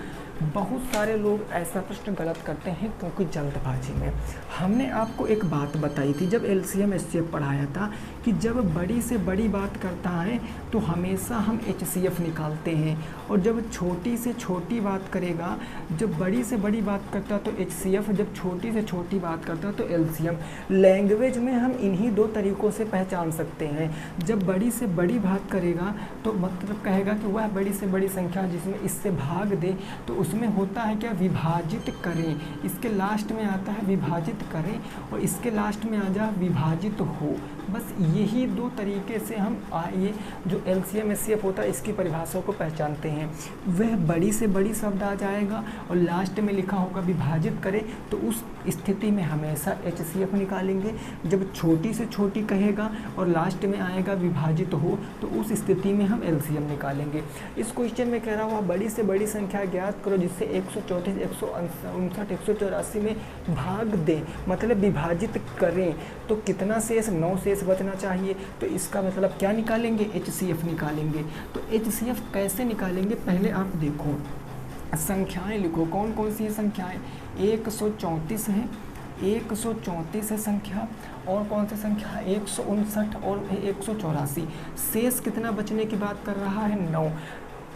बहुत सारे लोग ऐसा प्रश्न गलत करते हैं क्योंकि जल्दबाजी में। हमने आपको एक बात बताई थी जब LCM HCF पढ़ाया था कि जब बड़ी से बड़ी बात करता है तो हमेशा हम HCF निकालते हैं, और जब छोटी से छोटी बात करेगा, जब बड़ी से बड़ी बात करता तो HCF, जब छोटी से छोटी बात करता तो LCM। लैंग्वेज में हम इन्हीं दो तरीक़ों से पहचान सकते हैं। जब बड़ी से बड़ी बात करेगा तो मतलब कहेगा कि वह बड़ी से बड़ी संख्या जिसमें इससे भाग दे, तो उसमें होता है क्या? विभाजित करें। इसके लास्ट में आता है विभाजित करें, और इसके लास्ट में आ जा विभाजित हो। बस यही दो तरीके से हम ये जो LCM HCF होता है इसकी परिभाषा को पहचानते हैं। वह बड़ी से बड़ी शब्द आ जाएगा और लास्ट में लिखा होगा विभाजित करें, तो उस स्थिति में हमेशा HCF निकालेंगे। जब छोटी से छोटी कहेगा और लास्ट में आएगा विभाजित हो, तो उस स्थिति में हम LCM निकालेंगे। इस क्वेश्चन में कह रहा हुआ बड़ी से बड़ी संख्या ज्ञात करो जिससे 134, 159, 184 में भाग दें, मतलब विभाजित करें, तो कितना शेष? 9 शेष बचना चाहिए। तो इसका मतलब क्या निकालेंगे? HCF निकालेंगे। तो HCF कैसे निकालेंगे? पहले आप देखो, संख्याएं लिखो। कौन कौन सी संख्याएं? 134 है, 134 है संख्या, और कौन सी संख्या? 159 और 184। शेष कितना बचने की बात कर रहा है? 9।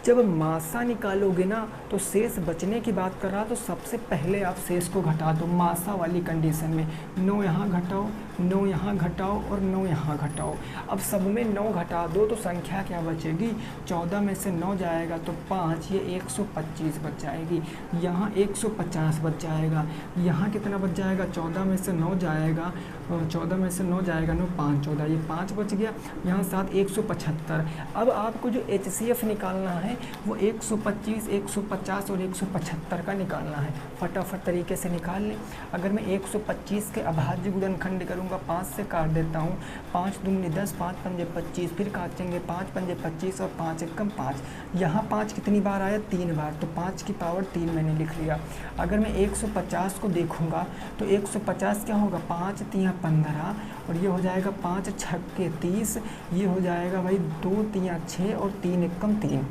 जब मासा निकालोगे ना तो शेष बचने की बात कर रहा, तो सबसे पहले आप शेष को घटा दो मासा वाली कंडीशन में। 9 यहाँ घटाओ, 9 यहाँ घटाओ और 9 यहाँ घटाओ। अब सब में 9 घटा दो तो संख्या क्या बचेगी? 14 में से 9 जाएगा तो 5, ये 125 बच जाएगी। यहाँ 150 बच जाएगा। यहाँ कितना बच जाएगा? 14 में से 9 जाएगा, 14 में से 9 जाएगा, 9 5 14, ये 5 बच गया। यहाँ 7, 175। अब आपको जो HCF निकालना है वो 125, 150 और 175 का निकालना है। फटाफट तरीके से निकाल लें। अगर मैं 125 के अभाज्य गुणनखंड करूँगा, 5 से काट देता हूँ, 5 दूनी 10, 5 पंजे 25, फिर काटेंगे 5 पंजे 25 और 5 एकम 5। यहाँ 5 कितनी बार आया? 3 बार, तो 5 की पावर 3 मैंने लिख लिया। अगर मैं 150 को देखूँगा तो 150 क्या होगा? 5 3 15, और ये हो जाएगा 5 छक्के 30, ये हो जाएगा भाई 2 3 6 और 3 एकम 3।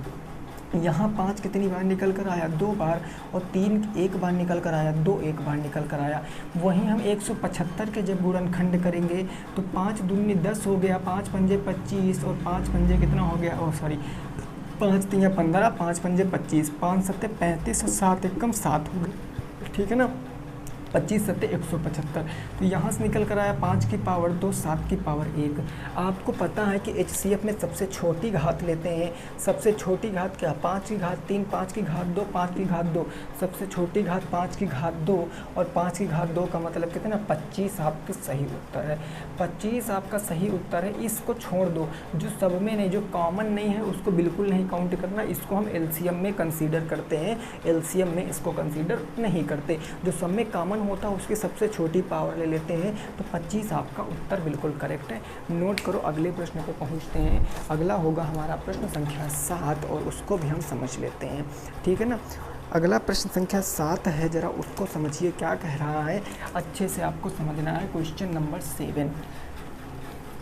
यहाँ 5 कितनी बार निकल कर आया? 2 बार, और 3 एक बार निकल कर आया, 2 एक बार निकल कर आया। वहीं हम 175 के जब गुणनखंड करेंगे तो 5 दूनी 10 हो गया, 5 पंजे 25 और 5 पंजे कितना हो गया? 5 3 15, 5 पंजे 25, 5 सत्ते 35 और 7 एकम 7 हो गए। ठीक है ना? 25 सत्ते 175। तो यहाँ से निकल कर आया 5 की पावर 2, 7 की पावर 1। आपको पता है कि HCF में सबसे छोटी घात लेते हैं। सबसे छोटी घात क्या? 5 की घात 3, 5 की घात 2, 5 की घात 2। सबसे छोटी घात 5 की घात 2, और 5 की घात 2 का मतलब कितना? 25 आपका सही उत्तर है। 25 आपका सही उत्तर है। इसको छोड़ दो, जो सब में नहीं, जो कॉमन नहीं है उसको बिल्कुल नहीं काउंट करना। इसको हम LCM में कंसीडर करते हैं, LCM में इसको कंसीडर नहीं करते। जो सब में कॉमन होता है उसकी सबसे छोटी पावर ले लेते हैं। तो 25 आपका उत्तर बिल्कुल करेक्ट है। नोट करो, अगले प्रश्न पे पहुंचते हैं। अगला होगा हमारा प्रश्न संख्या 7, और उसको भी हम समझ लेते हैं। ठीक है ना? अगला प्रश्न संख्या 7 है, ज़रा उसको समझिए क्या कह रहा है, अच्छे से आपको समझना है। क्वेश्चन नंबर 7,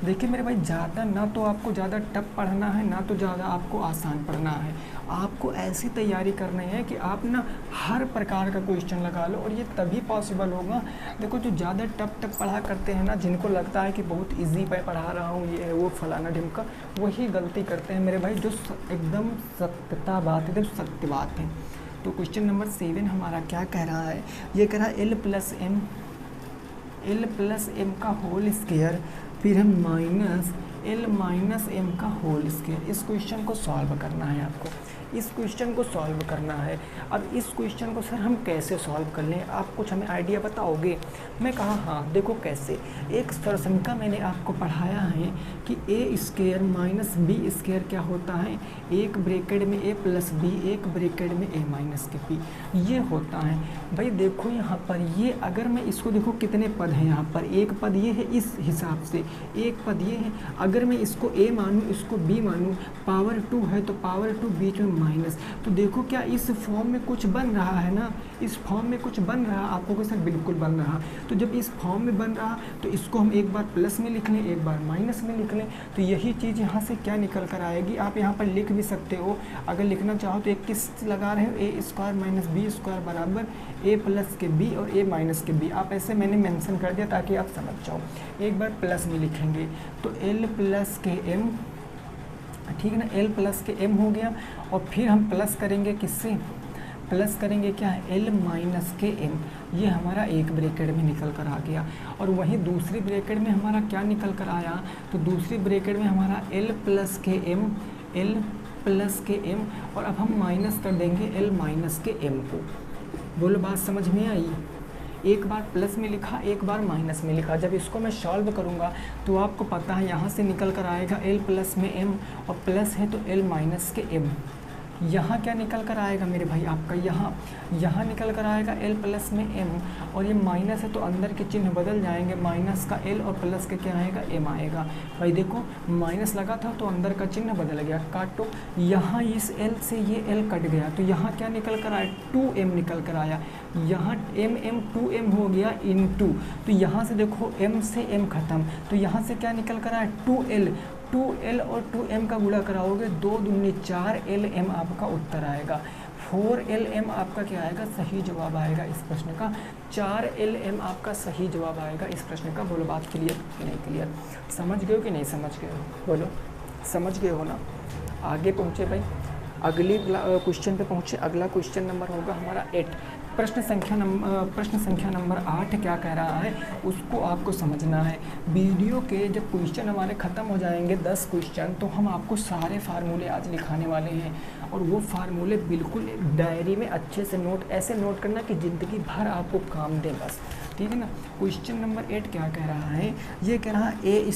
देखिए मेरे भाई, ज़्यादा ना तो आपको ज़्यादा टफ पढ़ना है, ना तो ज़्यादा आपको आसान पढ़ना है। आपको ऐसी तैयारी करनी है कि आप ना हर प्रकार का क्वेश्चन लगा लो, और ये तभी पॉसिबल होगा। देखो जो ज़्यादा टफ पढ़ा करते हैं ना, जिनको लगता है कि बहुत इजी पे पढ़ा रहा हूँ, ये है वो फलाना ढिमका, वही गलती करते हैं मेरे भाई, जो एकदम सत्यता बात है, एकदम सत्य बात है। तो क्वेश्चन नंबर 7 हमारा क्या कह रहा है, ये कह रहा है एल प्लस एम का होल स्क्वायर, फिर हम एल माइनस एम का होल स्क्वायर। इस क्वेश्चन को सॉल्व करना है आपको, इस क्वेश्चन को सॉल्व करना है। अब इस क्वेश्चन को सर हम कैसे सॉल्व कर लें, आप कुछ हमें आइडिया बताओगे? मैं कहा हाँ देखो कैसे। एक सरसंख्या मैंने आपको पढ़ाया है कि ए स्क्वायर माइनस बी स्क्वायर क्या होता है, एक ब्रैकेट में ए प्लस बी, एक ब्रैकेट में ए माइनस के बी, ये होता है। भाई देखो यहाँ पर ये, अगर मैं इसको देखो कितने पद हैं यहाँ पर, एक पद ये है इस हिसाब से, एक पद ये है। अगर मैं इसको ए मानूँ, इसको बी मानूँ, पावर 2 है तो पावर 2 बीच में माइनस, तो देखो क्या इस फॉर्म में कुछ बन रहा है ना, इस फॉर्म में कुछ बन रहा, आपको कैसे बिल्कुल बन रहा। तो जब इस फॉर्म में बन रहा तो इसको हम एक बार प्लस में लिख लें, एक बार माइनस में लिख लें, तो यही चीज़ यहाँ से क्या निकल कर आएगी। आप यहाँ पर लिख भी सकते हो, अगर लिखना चाहो तो एक किस लगा रहे हो, ए स्क्वायर माइनस बी स्क्वायर बराबर ए प्लस के बी और ए माइनस के बी। आप ऐसे मैंने मेंशन कर दिया ताकि आप समझ जाओ। एक बार प्लस में लिखेंगे तो एल प्लस के एम, ठीक है ना, एल प्लस के एम हो गया, और फिर हम प्लस करेंगे किससे, प्लस करेंगे क्या है, एल माइनस के एम, ये हमारा एक ब्रैकेट में निकल कर आ गया। और वहीं दूसरी ब्रैकेट में हमारा क्या निकल कर आया, तो दूसरी ब्रैकेट में हमारा एल प्लस के एम, एल प्लस के एम, और अब हम माइनस कर देंगे एल माइनस के एम को। बोलो बात समझ में आई? एक बार प्लस में लिखा, एक बार माइनस में लिखा। जब इसको मैं सॉल्व करूँगा तो आपको पता है यहाँ से निकल कर आएगा एल प्लस में एम, और प्लस है तो एल माइनस के एम। यहाँ क्या निकल कर आएगा मेरे भाई आपका, यहाँ निकल कर आएगा एल प्लस में एम, और ये माइनस है तो अंदर के चिन्ह बदल जाएंगे, माइनस का एल और प्लस के क्या आएगा, एम आएगा। भाई देखो माइनस लगा था तो अंदर का चिन्ह बदल गया, काटो, यहाँ इस एल से ये एल कट गया, तो यहाँ क्या निकल कर आया, 2m निकल कर आया। यहाँ m 2m हो गया इनटू, तो यहाँ से देखो m से m खत्म, तो यहाँ से क्या निकल कर आया, 2l और 2m का गुणा कराओगे, 2 दूनी 4lm आपका उत्तर आएगा। 4lm आपका क्या आएगा, सही जवाब आएगा इस प्रश्न का। 4lm आपका सही जवाब आएगा इस प्रश्न का। बोलो बात क्लियर कि नहीं क्लियर, समझ गए हो कि नहीं समझ गए हो? बोलो समझ गए हो ना? आगे पहुँचे भाई, अगली क्वेश्चन पे पहुँचे। अगला क्वेश्चन नंबर होगा हमारा 8। प्रश्न संख्या नंबर 8 क्या कह रहा है उसको आपको समझना है। वीडियो के जब क्वेश्चन हमारे ख़त्म हो जाएंगे 10 क्वेश्चन, तो हम आपको सारे फार्मूले आज लिखाने वाले हैं, और वो फार्मूले बिल्कुल डायरी में अच्छे से नोट, ऐसे नोट करना कि ज़िंदगी भर आपको काम दें बस, ठीक है ना। क्वेश्चन नंबर 8 क्या कह रहा है, ये कह रहा है ए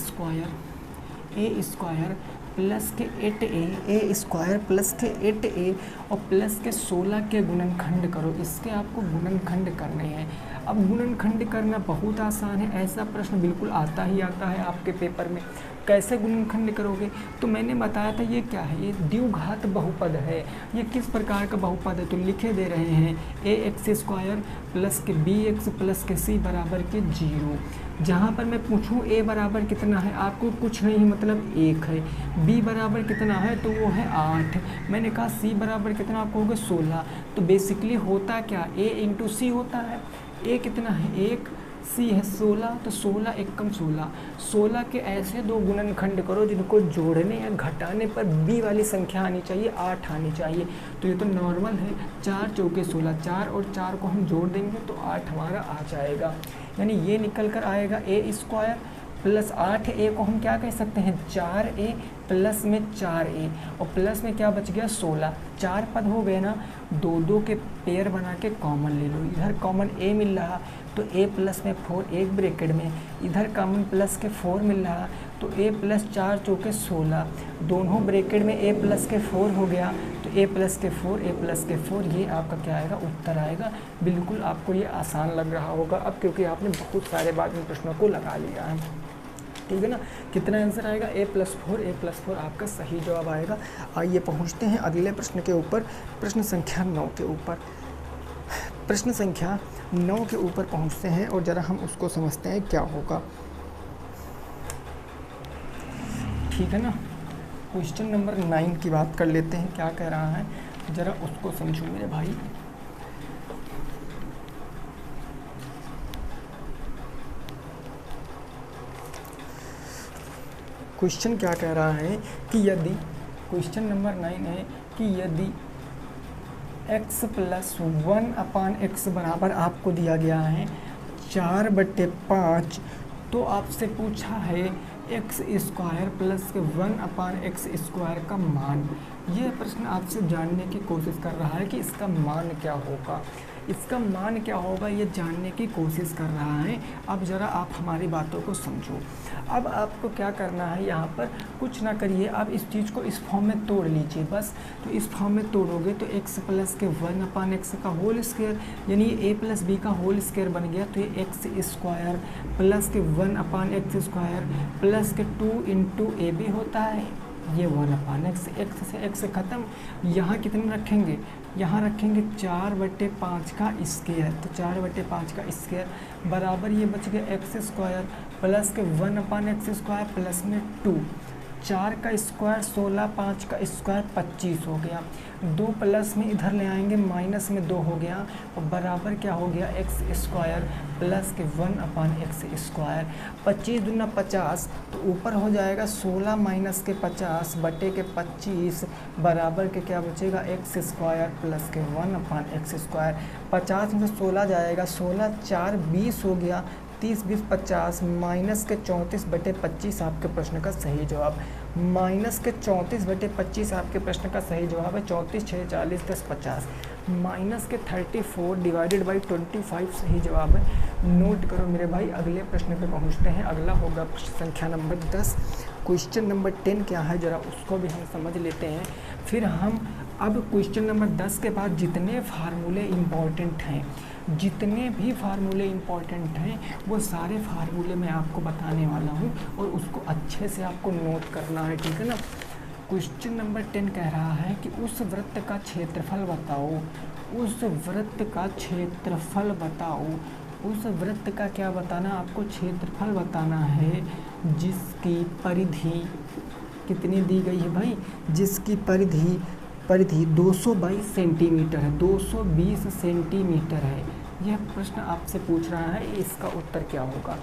स्क्वायर प्लस के 8a, ए स्क्वायर प्लस के 8a और प्लस के 16 के गुणनखंड करो। इसके आपको गुणनखंड करने हैं। अब गुणनखंड करना बहुत आसान है, ऐसा प्रश्न बिल्कुल आता ही आता है आपके पेपर में। कैसे गुणनखंड करोगे, तो मैंने बताया था ये क्या है, ये द्विघात बहुपद है। ये किस प्रकार का बहुपद है, तो लिखे दे रहे हैं ax स्क्वायर प्लस के bx प्लस के c बराबर के 0। जहाँ पर मैं पूछूँ a बराबर कितना है, आपको कुछ नहीं मतलब 1 है, b बराबर कितना है तो वो है 8, मैंने कहा c बराबर कितना, आपको होगा 16। तो बेसिकली होता क्या, a इंटू सी होता है। a कितना है 1, c है 16, तो 16 एकम 16 के ऐसे दो गुणनखंड करो जिनको जोड़ने या घटाने पर b वाली संख्या आनी चाहिए, 8 आनी चाहिए। तो ये तो नॉर्मल है, 4 चौके 16, 4 और 4 को हम जोड़ देंगे तो 8 हमारा आ जाएगा। यानी ये निकल कर आएगा ए स्क्वायर प्लस 8a को हम क्या कह सकते हैं, 4a प्लस में 4a और प्लस में क्या बच गया 16। 4 पद हो गए ना, 2 के पेयर बना के कॉमन ले लो। इधर कॉमन a मिल रहा तो a प्लस में 4 एक ब्रैकेट में, इधर कॉमन प्लस के 4 मिल रहा तो a प्लस 4 चौके 16, दोनों ब्रैकेट में a प्लस के 4 हो गया तो a प्लस के 4, a प्लस के 4, ये आपका क्या आएगा, उत्तर आएगा। बिल्कुल आपको ये आसान लग रहा होगा अब, क्योंकि आपने बहुत सारे बार इन प्रश्नों को लगा लिया है, ठीक है ना। कितना आंसर आएगा, a प्लस 4 आपका सही जवाब आएगा। आइए पहुंचते हैं अगले प्रश्न के ऊपर, प्रश्न संख्या 9 के ऊपर। प्रश्न संख्या 9 के ऊपर पहुंचते हैं और ज़रा हम उसको समझते हैं क्या होगा। ठीक है ना। क्वेश्चन नंबर 9 की बात कर लेते हैं, क्या कह रहा है ज़रा उसको समझो मेरे भाई। क्वेश्चन क्या कह रहा है कि यदि, क्वेश्चन नंबर 9 है कि यदि x प्लस 1/x बराबर आपको दिया गया है 4/5, तो आपसे पूछा है x स्क्वायर प्लस 1/x² का मान। ये प्रश्न आपसे जानने की कोशिश कर रहा है कि इसका मान क्या होगा, इसका मान क्या होगा, ये जानने की कोशिश कर रहा है। अब ज़रा आप हमारी बातों को समझो। अब आपको क्या करना है, यहाँ पर कुछ ना करिए, आप इस चीज़ को इस फॉर्म में तोड़ लीजिए बस। तो इस फॉर्म में तोड़ोगे तो x प्लस के 1/x का होल स्क्वायर, यानी a प्लस बी का होल स्क्वायर बन गया। तो ये x स्क्वायर प्लस के 1/x² प्लस के 2 इंटू ए बी होता है, ये 1/x, x से x ख़त्म। यहाँ कितने रखेंगे, यहाँ रखेंगे 4/5 का स्क्वायर, तो 4/5 का स्क्वायर बराबर ये बच गया x² प्लस के 1/x² प्लस में 2, 4 का स्क्वायर 16, 5 का स्क्वायर 25 हो गया। 2 प्लस में इधर ले आएंगे, माइनस में 2 हो गया, और बराबर क्या हो गया x² प्लस के 1/x²। 25 दूना 50, तो ऊपर हो जाएगा 16 माइनस के 50 बटे के 25 बराबर के क्या बचेगा x² प्लस के 1/x²। 50 में 16 जाएगा, 16 4 20 हो गया, 30 20 50 माइनस के 34/25 आपके प्रश्न का सही जवाब। माइनस के 34/25 आपके प्रश्न का सही जवाब है। 34 6 40 10 50 माइनस के 34 डिवाइडेड बाई 25 सही जवाब है। नोट करो मेरे भाई, अगले प्रश्न पे पहुंचते हैं। अगला होगा प्रश्न संख्या नंबर 10। क्वेश्चन नंबर 10 क्या है ज़रा उसको भी हम समझ लेते हैं। फिर हम अब क्वेश्चन नंबर 10 के बाद जितने फार्मूले इम्पॉर्टेंट हैं, जितने भी फार्मूले इम्पॉर्टेंट हैं, वो सारे फार्मूले मैं आपको बताने वाला हूँ और उसको अच्छे से आपको नोट करना है, ठीक है ना। क्वेश्चन नंबर 10 कह रहा है कि उस वृत्त का क्षेत्रफल बताओ, उस वृत्त का क्षेत्रफल बताओ। उस वृत्त का क्या बताना, आपको क्षेत्रफल बताना है जिसकी परिधि कितनी दी गई है भाई, जिसकी परिधि 222 सेंटीमीटर है, 220 सेंटीमीटर है। यह प्रश्न आपसे पूछ रहा है, इसका उत्तर क्या होगा।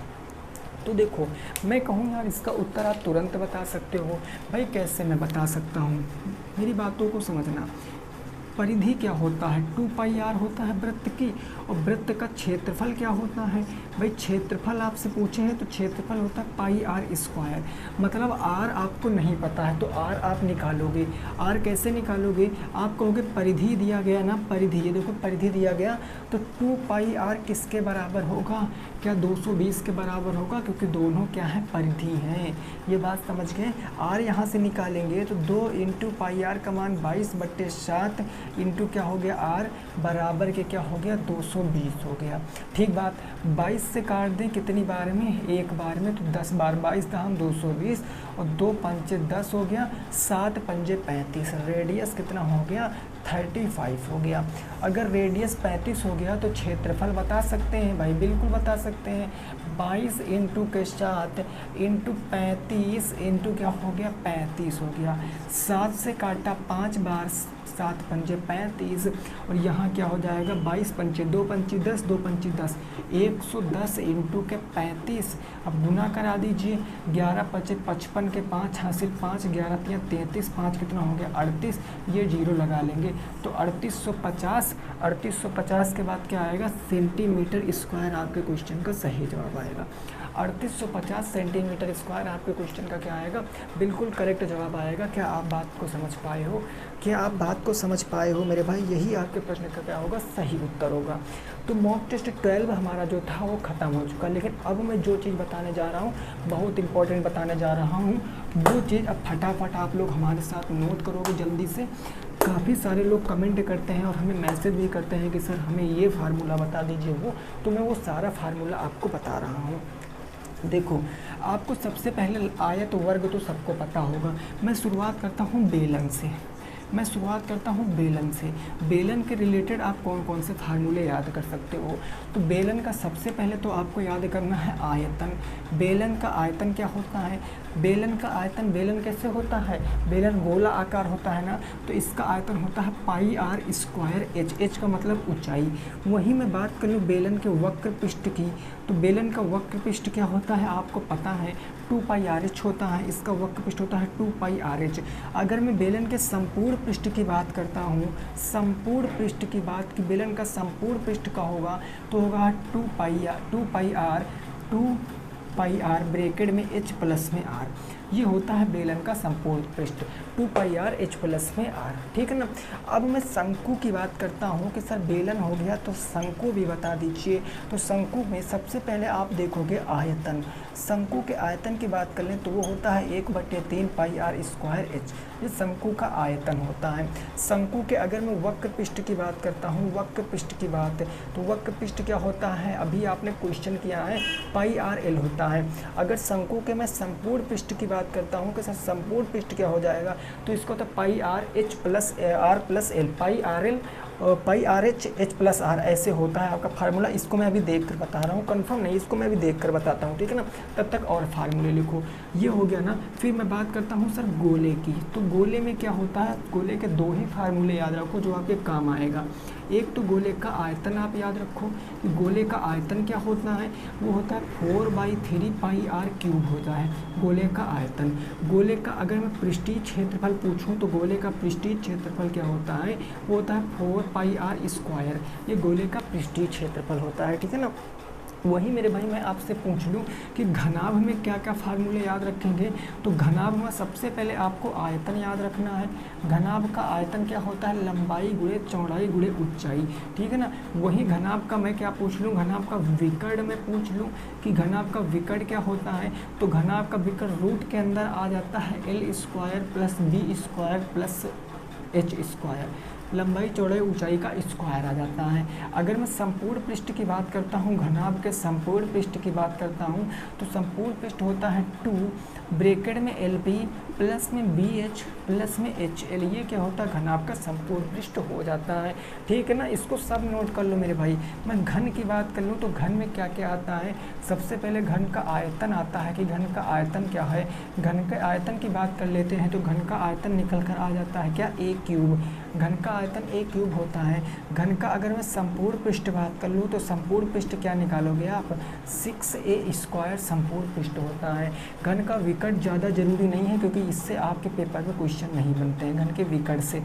तो देखो, मैं कहूँ यार इसका उत्तर आप तुरंत बता सकते हो। भाई कैसे मैं बता सकता हूँ, मेरी बातों को समझना। परिधि क्या होता है, 2πr होता है वृत्त की, और वृत्त का क्षेत्रफल क्या होता है भाई, क्षेत्रफल आपसे पूछे हैं तो क्षेत्रफल होता है πr²। मतलब r आपको नहीं पता है तो r आप निकालोगे। r कैसे निकालोगे, आप कहोगे परिधि दिया गया ना, परिधि, ये देखो परिधि दिया गया, तो 2πr किसके बराबर होगा, क्या 220 के बराबर होगा, क्योंकि दोनों क्या है परिधि हैं। ये बात समझ गए। r यहाँ से निकालेंगे तो 2 इंटू πr का मान 22/7 इंटू क्या हो गया r बराबर के क्या हो गया 220 हो गया। ठीक बात, 22 से काट दें कितनी बार में, एक बार में, तो 10 बार 22 दाम 220 और 2 पंचे 10 हो गया, 7 पंजे 35। रेडियस कितना हो गया 35 हो गया। अगर रेडियस 35 हो गया तो क्षेत्रफल बता सकते हैं भाई, बिल्कुल बता सकते हैं। 22 इंटू के 7 इंटू 35 इंटू क्या हो गया 35 हो गया। 7 से काटा 5 बार, 7 पंजे 35, और यहाँ क्या हो जाएगा 22 पंचे 2 पंची 10, 2 पंची 10, 110 इंटू के 35। अब गुना करा दीजिए, 11 पचे 55 के 5 हासिल 5, 11 तिया 33, 5 कितना हो गया 38, ये जीरो लगा लेंगे तो 3850 के बाद क्या आएगा सेंटीमीटर स्क्वायर आपके क्वेश्चन का सही जवाब आएगा। 3850 सेंटीमीटर स्क्वायर आपके क्वेश्चन का क्या आएगा, बिल्कुल करेक्ट जवाब आएगा। क्या आप बात को समझ पाए हो, क्या आप बात को समझ पाए हो मेरे भाई, यही आपके प्रश्न का क्या होगा सही उत्तर होगा। तो मॉक टेस्ट 12 हमारा जो था वो ख़त्म हो चुका, लेकिन अब मैं जो चीज़ बताने जा रहा हूँ बहुत इंपॉर्टेंट बताने जा रहा हूँ, वो चीज़ अब फटाफट आप लोग हमारे साथ नोट करोगे जल्दी से। काफ़ी सारे लोग कमेंट करते हैं और हमें मैसेज भी करते हैं कि सर हमें ये फार्मूला बता दीजिए, वो तो मैं वो सारा फार्मूला आपको बता रहा हूँ। देखो, आपको सबसे पहले आयत वर्ग तो सबको पता होगा। मैं शुरुआत करता हूँ बेलन से। मैं शुरुआत करता हूँ बेलन से। बेलन के रिलेटेड आप कौन कौन से फार्मूले याद कर सकते हो? तो बेलन का सबसे पहले तो आपको याद करना है आयतन। बेलन का आयतन क्या होता है? बेलन का आयतन, बेलन कैसे होता है? बेलन गोला आकार होता है ना, तो इसका आयतन होता है पाई आर स्क्वायर एच। एच का मतलब ऊंचाई। वहीं मैं बात कर लूँ बेलन के वक्र पृष्ठ की, तो बेलन का वक्र पृष्ठ क्या होता है आपको पता है, 2 पाई आर एच होता है। इसका वक्र पृष्ठ होता है 2 पाई आर एच। अगर मैं बेलन के संपूर्ण पृष्ठ की बात करता हूँ, संपूर्ण पृष्ठ की बात की, बेलन का संपूर्ण पृष्ठ का होगा तो होगा 2 पाई आर ब्रैकेट में एच प्लस में आर। ये होता है बेलन का संपूर्ण पृष्ठ, 2 पाई आर एच प्लस में आर, ठीक है ना। अब मैं शंकु की बात करता हूँ कि सर बेलन हो गया तो शंकु भी बता दीजिए। तो शंकु में सबसे पहले आप देखोगे आयतन। शंकु के आयतन की बात कर लें तो वो होता है 1/3 पाई आर स्क्वायर एच। ये शंकु का आयतन होता है। शंकु के अगर मैं वक्र पृष्ठ की बात करता हूँ, वक्र पृष्ठ की बात, तो वक्र पृष्ठ क्या होता है, अभी आपने क्वेश्चन किया है, पाई आर एल होता है। अगर शंकु के मैं संपूर्ण पृष्ठ की बात करता हूँ कि सर संपूर्ण पृष्ठ क्या हो जाएगा, तो इसको तो pi R H plus R plus L, pi R L pi R H plus R ऐसे होता है आपका फार्मूला। इसको मैं अभी देख कर बता रहा हूँ, कंफर्म नहीं, इसको मैं अभी देख कर बताता हूँ, ठीक है ना। तब तक और फार्मूले लिखो। ये हो गया ना। फिर मैं बात करता हूँ सर गोले की। तो गोले में क्या होता है, गोले के 2 ही फार्मूले याद रखो जो आपके काम आएगा। एक तो गोले का आयतन आप याद रखो कि गोले का आयतन क्या होता है, वो होता है 4/3 पाई आर क्यूब होता है गोले का आयतन। गोले का अगर मैं पृष्ठीय क्षेत्रफल पूछूं तो गोले का पृष्ठीय क्षेत्रफल क्या होता है, वो होता है 4 पाई आर स्क्वायर। ये गोले का पृष्ठीय क्षेत्रफल होता है, ठीक है ना। वही मेरे भाई मैं आपसे पूछ लूँ कि घनाभ में क्या क्या फार्मूले याद रखेंगे, तो घनाभ में सबसे पहले आपको आयतन याद रखना है। घनाभ का आयतन क्या होता है, लंबाई गुणे चौड़ाई गुणे ऊंचाई, ठीक है ना। वही घनाभ का मैं क्या पूछ लूँ, घनाभ का विकर्ण में पूछ लूँ कि घनाभ का विकर्ण क्या होता है, तो घनाभ का विकर्ण रूट के अंदर आ जाता है L square plus B square plus H square, लंबाई चौड़ाई ऊंचाई का स्क्वायर आ जाता है। अगर मैं संपूर्ण पृष्ठ की बात करता हूँ, घनाभ के संपूर्ण पृष्ठ की बात करता हूँ, तो संपूर्ण पृष्ठ होता है 2 ब्रैकेट में एल पी प्लस में बी एच प्लस में एच एल। ये क्या होता है, घनाभ का संपूर्ण पृष्ठ हो जाता है, ठीक है ना। इसको सब नोट कर लो मेरे भाई। मैं घन की बात कर लूँ तो घन में क्या क्या आता है, सबसे पहले घन का आयतन आता है कि घन का आयतन क्या है। घन के आयतन की बात कर लेते हैं तो घन का आयतन निकल कर आ जाता है क्या, ए क्यूब। घन का आयतन ए क्यूब होता है। घन का अगर मैं संपूर्ण पृष्ठ बात कर लूँ तो संपूर्ण पृष्ठ क्या निकालोगे आप, 6a स्क्वायर संपूर्ण पृष्ठ होता है। घन का विकर्ण ज़्यादा जरूरी नहीं है क्योंकि इससे आपके पेपर में क्वेश्चन नहीं बनते हैं। घन के विकर्ण से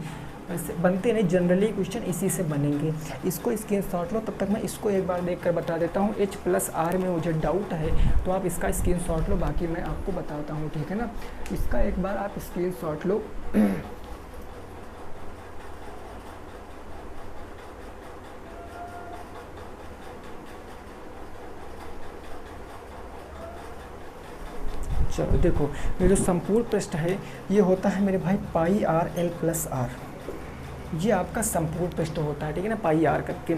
वैसे बनते नहीं, जनरली क्वेश्चन इसी से बनेंगे। इसको स्क्रीनशॉट लो, तब तक मैं इसको एक बार देख कर बता देता हूँ। H प्लस आर में मुझे डाउट है तो आप इसका स्क्रीनशॉट लो, बाकी मैं आपको बताता हूँ, ठीक है ना। इसका एक बार आप स्क्रीनशॉट लो। चलो देखो, ये जो संपूर्ण पृष्ठ है ये होता है मेरे भाई पाई आर एल प्लस आर। ये आपका संपूर्ण पृष्ठ होता है, ठीक है ना, पाई आर करके।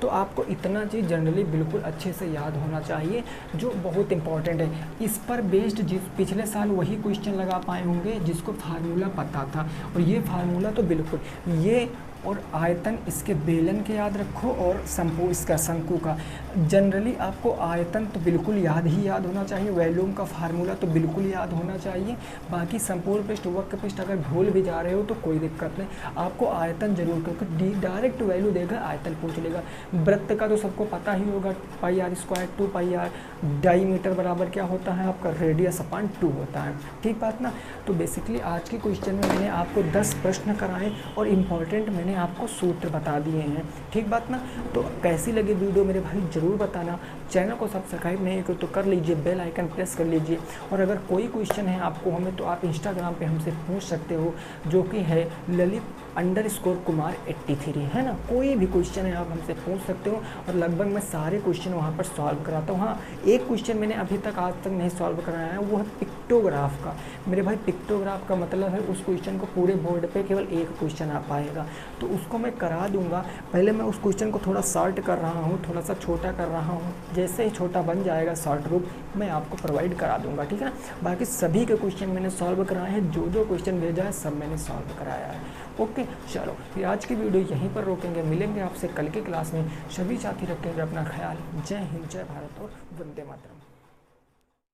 तो आपको इतना चीज़ जनरली बिल्कुल अच्छे से याद होना चाहिए जो बहुत इंपॉर्टेंट है। इस पर बेस्ड जिस पिछले साल वही क्वेश्चन लगा पाए होंगे जिसको फार्मूला पता था, और ये फार्मूला तो बिल्कुल ये और आयतन इसके बेलन के याद रखो और इसका शंकु का। जनरली आपको आयतन तो बिल्कुल याद होना चाहिए, वॉल्यूम का फार्मूला तो बिल्कुल याद होना चाहिए। बाकी संपूर्ण पृष्ठ वक्र पृष्ठ अगर भूल भी जा रहे हो तो कोई दिक्कत नहीं, आपको आयतन जरूर, क्योंकि डायरेक्ट वैल्यू देगा आयतन पूछ लेगा। वृत्त का तो सबको पता ही होगा, pi R square 2 pi R, diameter बराबर क्या होता है आपका, रेडियस अपान 2 होता है, ठीक बात ना। तो बेसिकली आज के क्वेश्चन में मैंने आपको 10 प्रश्न कराए और इम्पॉर्टेंट मैंने आपको सूत्र बता दिए हैं, ठीक बात ना। तो कैसी लगी वीडियो मेरे भाई ज़रूर बताना। चैनल को सब्सक्राइब नहीं करो तो कर लीजिए, बेल आइकन प्रेस कर लीजिए। और अगर कोई क्वेश्चन है आपको हमें तो आप इंस्टाग्राम पे हमसे पूछ सकते हो, जो कि है ललित _कुमार 83 है ना। कोई भी क्वेश्चन है आप हमसे पूछ सकते हो और लगभग मैं सारे क्वेश्चन वहाँ पर सॉल्व कराता हूँ। हाँ, एक क्वेश्चन मैंने अभी तक आज तक नहीं सॉल्व कराया है, वो है पिक्टोग्राफ का। मेरे भाई पिक्टोग्राफ का मतलब है उस क्वेश्चन को पूरे बोर्ड पे केवल एक क्वेश्चन आ पाएगा, तो उसको मैं करा दूंगा। पहले मैं उस क्वेश्चन को थोड़ा शॉर्ट कर रहा हूँ, थोड़ा सा छोटा कर रहा हूँ, जैसे ही छोटा बन जाएगा शॉर्ट रूप मैं आपको प्रोवाइड करा दूंगा, ठीक है ना। बाकी सभी के क्वेश्चन मैंने सॉल्व कराए हैं, जो जो क्वेश्चन भेजा है सब मैंने सॉल्व कराया है। ओके, चलो फिर आज की वीडियो यहीं पर रोकेंगे, मिलेंगे आपसे कल की क्लास में। सभी साथी रखेंगे अपना ख्याल। जय हिंद, जय भारत और वंदे मातरम।